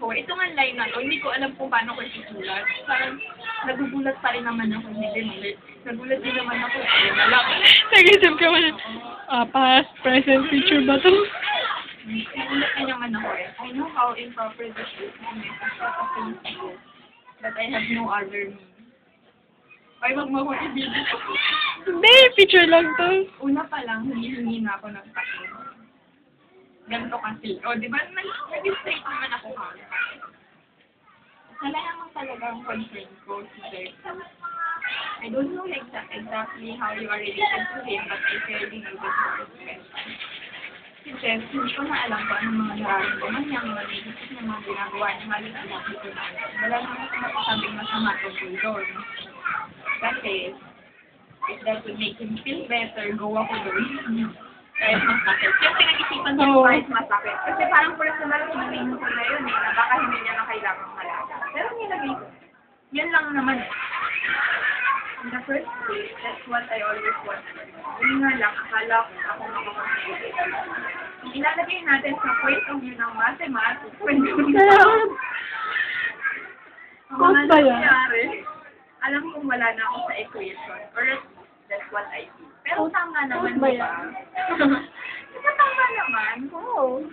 ako, ito nga line na to, hindi ko alam kung paano ko isusulat. Parang nagugulat pa rin naman ako, hindi din. Nagulat din naman ako, ayun na lang. Nag-isip ka man. Past, present, future ba to? Nagulat din naman ako eh. I know how improper this is, but I have no other means. Ay, wag mo akong ibigay. Hindi, picture lang to. Una pa lang, humihingi na ako ng pasin. Ganito kasi. O, di ba, nag-straight naman ako ha. Wala naman talagang concern ko si Jeff. I don't know exactly how you are related to him, but I fairly know that you are special. Si Jeff, hindi ko na alam kung anong mga nararamdaman niya, mga negative na mga ginagawa niya, halos alam ko na. Wala naman ako masasabing masama tungkol doon. Kasi, if that would make him feel better, go ako doon. Kahit masakit. Yung pinag-isipan ko kahit masakit. Kasi parang personal feeling ko na yun eh, na baka hindi niya na kailangang malaga. Pero nilagay ko. Yan lang naman eh. In the first place, that's what I always wanted. Yun nga lang, akala ko ako makapag-isip. Kung ilalagay natin sa point of view ng mathematics, pwede ko Cos ba yan? alam kong wala na ako sa equation. Or that's what I see. Pero tama naman, ba di ba? Diba tama naman? Oo.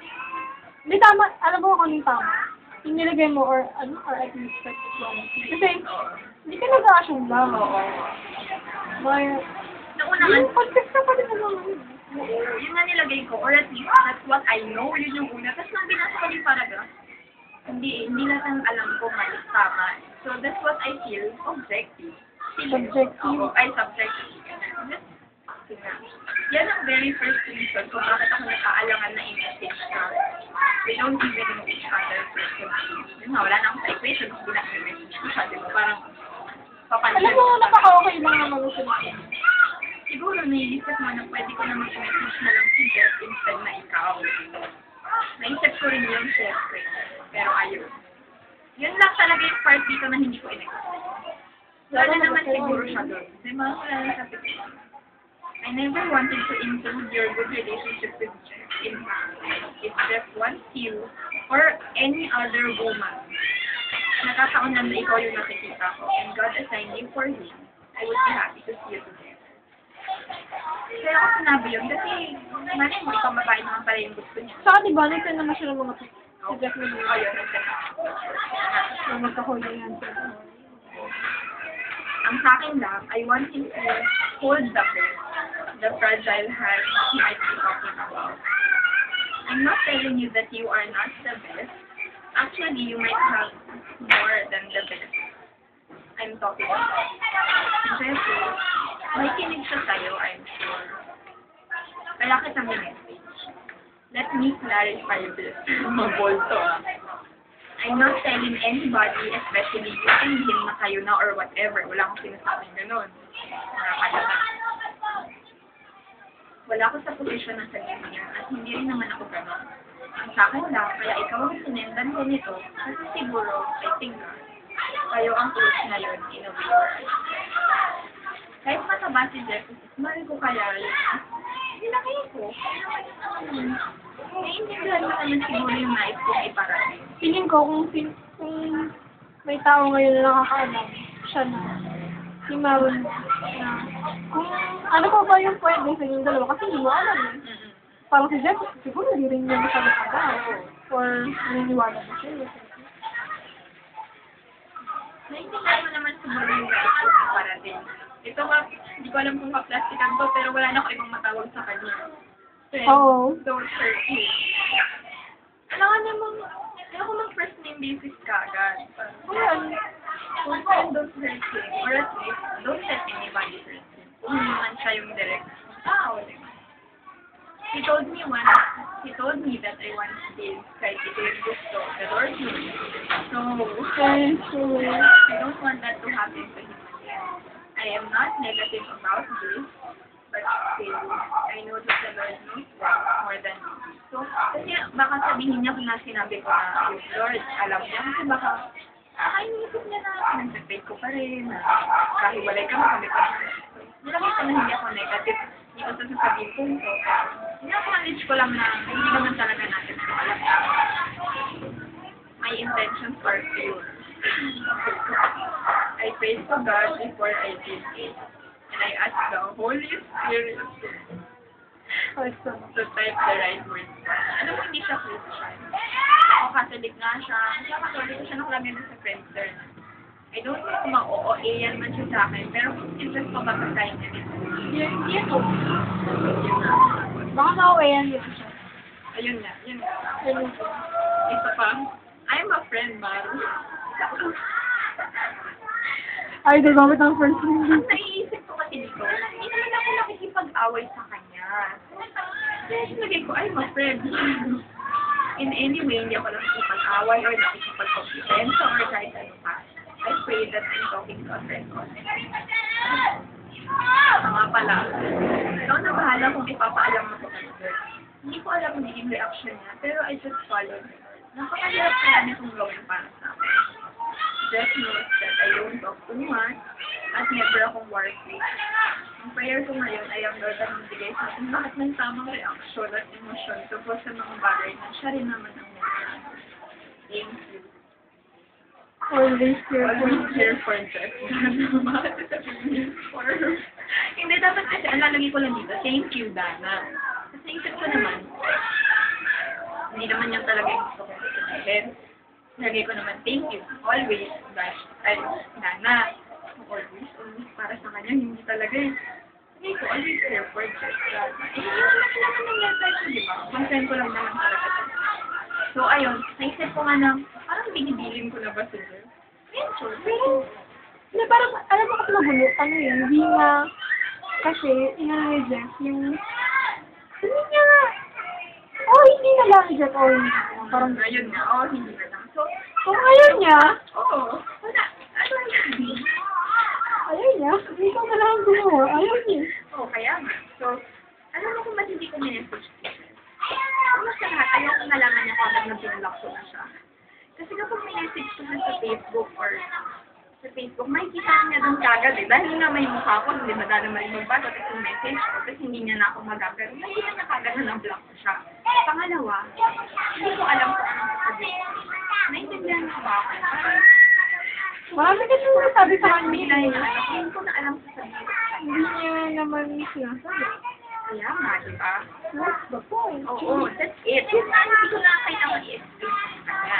Hindi tama, alam mo kung anong tama. Yung nilagay mo or at least kasi hindi ka nag-a-assume lang. Oo. May, Nauna nga, yung context na pa rin naman. yun nga nilagay ko, or at least that's what I know, yun yung una. Tapos nang binasa ko yung paragraph, hindi natin alam kung mali, tama. So that's what I feel, objective. Subjective. Oo, ay subjective. Yan ang very first reason kung bakit ako nakaalangan na i-message ka. We don't even know each other personally. Yun nga, wala na akong sa equation, hindi na i-message ko siya, di ba? Parang, papansin. Alam mo, napaka-okay lang naman ito. Siguro, naiisip mo na pwede ko naman i-message na lang si Jeff instead na ikaw. Naisip ko rin yun, syempre. Pero ayun. Yun lang talaga yung part dito na hindi ko in-expect. Wala naman siguro siya doon. Di ba? Wala na sa picture. I never wanted to include your good relationship with Jeff in if Jeff wants you or any other woman. Nakakaon lang na ikaw yung nakikita ko and God assigned you for him. I would be happy to see you together. Kaya ako sinabi yun kasi mali mo, ikaw babae naman pala yung gusto niya. Saka diba, nagtan naman siya ng mga si Jeff na mga Ayun, na magkahuli yan. ang sa akin lang, I want him to hold the fragile heart he might be talking about. I'm not telling you that you are not the best. Actually, you might have more than the best. I'm talking about. Kasi, may kinig siya sa'yo, I'm sure. Kaya kita message. Let me clarify this. Mabolto I'm not telling anybody, especially you and him, na kayo na or whatever. Wala akong sinasabing ganun. Nakakalaga. Wala ako sa posisyon na sabihin niya at hindi rin naman ako ganun. Ang sa akin lang, kaya ikaw ang sinendan ko nito kasi siguro, I think, kayo ang close na yun in a way. Kahit mataba si Jeff, mahal ko kaya yun. Nilaki ko. Naiintindihan mo naman siguro yung nais kong iparating. Feeling ko kung may tao ngayon na nakakaalam, siya na. Si Maron na. Kung ano pa ba yung pwede sa inyong dalawa? Kasi hindi mo alam eh. Parang si Jeff, siguro hindi rin niya masabi or naniniwala na siya. Naiintindihan mo naman siguro yung nais kong iparating. Ito nga, hindi ko alam kung ka-plastikan to, pero wala na ako ibang matawag sa kanya. Oo. Don't hurt me. Alam namang, ayaw ko mag-first name basis ka agad. Ayan. Kung saan don't hurt him, or at least, don't let anybody hurt him. Kung naman siya yung direct tao, diba? He told me that I want this, kahit ito yung gusto, the Lord knows. So, I don't want that to happen to him. I am not negative about this, but still, I know that the Lord knows more than me. So, kasi baka sabihin niya kung na sinabi ko na, Lord, alam niya, kasi baka, iniisip niya na, nag-faith ko pa rin, na kahiwalay kami pa rin. Nilagay ko na hindi ako negative, hindi ko sasabihin ko ito. Ina-acknowledge ko lang na, hindi naman talaga natin ko alam. I my intentions are pure. I pray to God before I did it. And I ask the Holy Spirit to type the right words. Alam mo, hindi siya Christian. Ako Catholic nga siya. Siya Catholic siya nakalagay na sa printer. I don't know kung ma-OA yan man siya sa akin, pero kung interest ko ba pagkain niya nito? Yan o. Yun na. Baka na-OA-an dito siya. Ayun na, yun na. Ayun. Isa pa, I'm a friend, Maru. Ay, di ba? Ba't ang first name? Ang naiisip ko kasi dito, hindi naman ako nakikipag-away sa kanya. Kaya sinagay ko, I'm a friend. In any way, hindi ako nakikipag-away or nakikipag-competensya or kahit ano pa. I pray that I'm talking to a friend ko. Nga pala, ikaw na bahala kung ipapaalam mo ko kasi. Hindi ko alam kung naging reaction niya, pero I just followed. Napakahirap kaya nitong gawin para sa akin. Just knows that I don't talk too much at never akong worthy. Ang prayer ko ngayon ay ang Lord ang bigay sa akin lahat ng tamang reaksyon at emosyon tungkol sa mga bagay na siya rin naman ang meron. Thank you. Always here. Always here for Jeff. Hindi, dapat kasi, ang lalagay ko lang dito, thank you, Dana. Kasi isip ko naman, hindi naman yan talaga yung gusto ko sabihin. Lagay ko naman, thank you, always, Dana. Always, para sa kanya, hindi talaga eh. Hindi ko, always here for Jeff, Dana. Eh, hindi naman ng letter ko, di ba? Consent ko lang naman talaga. So, ayun, naisip ko nga na, parang binibiling ko na ba si Jeff? Yan, sure. Pero, hindi, parang, alam mo kasi magulo, ano yun, hindi nga, kasi, ni Jeff, yung, hindi niya nga, hindi na lang, Jeff, hindi na lang, parang, Ayun nga, hindi na lang. So, kung ayaw niya, wala. Ano yan? ayaw niya, ikaw na lang ang gumawa, ayaw niya. Kaya nga. So, alam mo kung ba't hindi ko minessage ko siya? Ano sa lahat, ayaw ko nalaman niya kung agad na binlock ko na siya. Kasi kapag minessage ko siya sa Facebook or sa Facebook, may kita niya doon kagad eh. Dahil nga may mukha ko, hindi madala may magbasa at yung message ko, kasi hindi niya na ako magagano. May kita niya kagad na na-block ko siya. Pangalawa, hindi ko alam kung anong sasabihin. Naintindihan mo ba ako? Marami kasi sabi sa kanya, Hindi ko na alam sasabihin. hindi niya naman sinasabi. Kaya nga, di ba? What's the point? Oo, that's it. Hindi ko na kailangan i-explain sa kanya.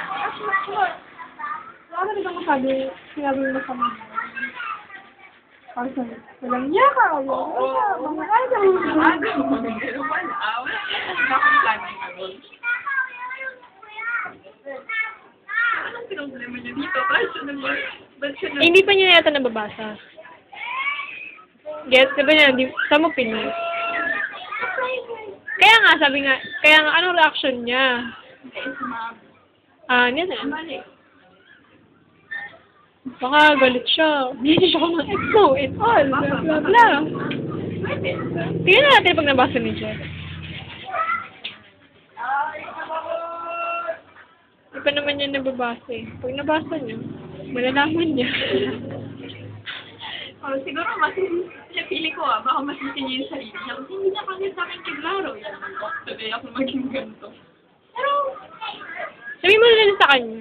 Ano rin mo sabi, sinabi mo sa mga kasi, walang niya ka, mga idol. Pero wala akong plan na gawin. Anong problema niya dito? Ba't siya naman? Hindi pa niya yata nababasa. Get, sabi niya, sa mo pinis. Kaya nga, sabi nga, anong reaction niya? Niya na. Mali. Baka galit siya. Hindi siya kung no, it all, blah, blah, blah. Tingnan na natin pag nabasa ni Jeff. Hindi pa naman niya nababasa eh. Pag nabasa niya, malalaman niya. Siguro mas, feeling ko baka mas masin niya yung sarili niya. Kasi hindi niya kasi sa akin kiglaro. Sabi ako maging ganito. Pero, Sabi mo na lang sa kanya.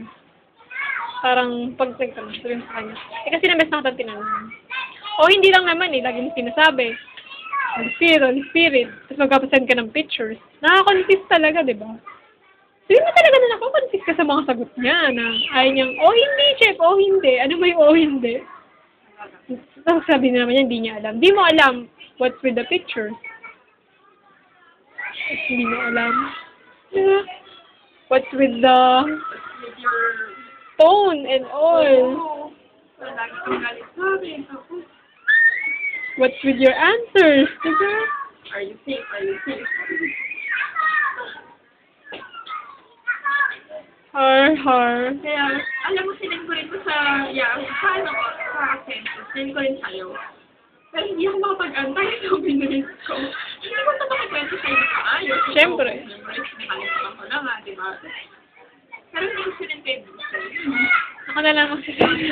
Parang pag nagtanong, sabi mo sa kanya. Kasi nabes na kitang tinanong. O hindi lang naman eh, lagi mo sinasabi. Holy Spirit. Tapos magkapasend ka ng pictures. Nakaka-confuse talaga, di ba? Sabi mo talaga na nakaka-confuse ka sa mga sagot niya na ayaw niyang, hindi, Chef, hindi. Ano ba yung hindi? Tapos sabi na naman niya, hindi niya alam. Di mo alam what's with the pictures. Hindi niya alam. Yeah. What's with the with your tone and all. lagi kang galit sa akin. Tapos, What's with your answers, diba? are you safe? Are you safe? Har. Kaya, alam mo, sinend ko rin ko sa akin. Sinend ko rin sa'yo. Pero hindi ako makapag-antay sa binulis ko. Hindi ko ito makikwento sa'yo na kaayos. Siyempre. Nakalimutan ko na nga, di ba? Pero hindi ko sinend kayo. Ako na lang magsasabi.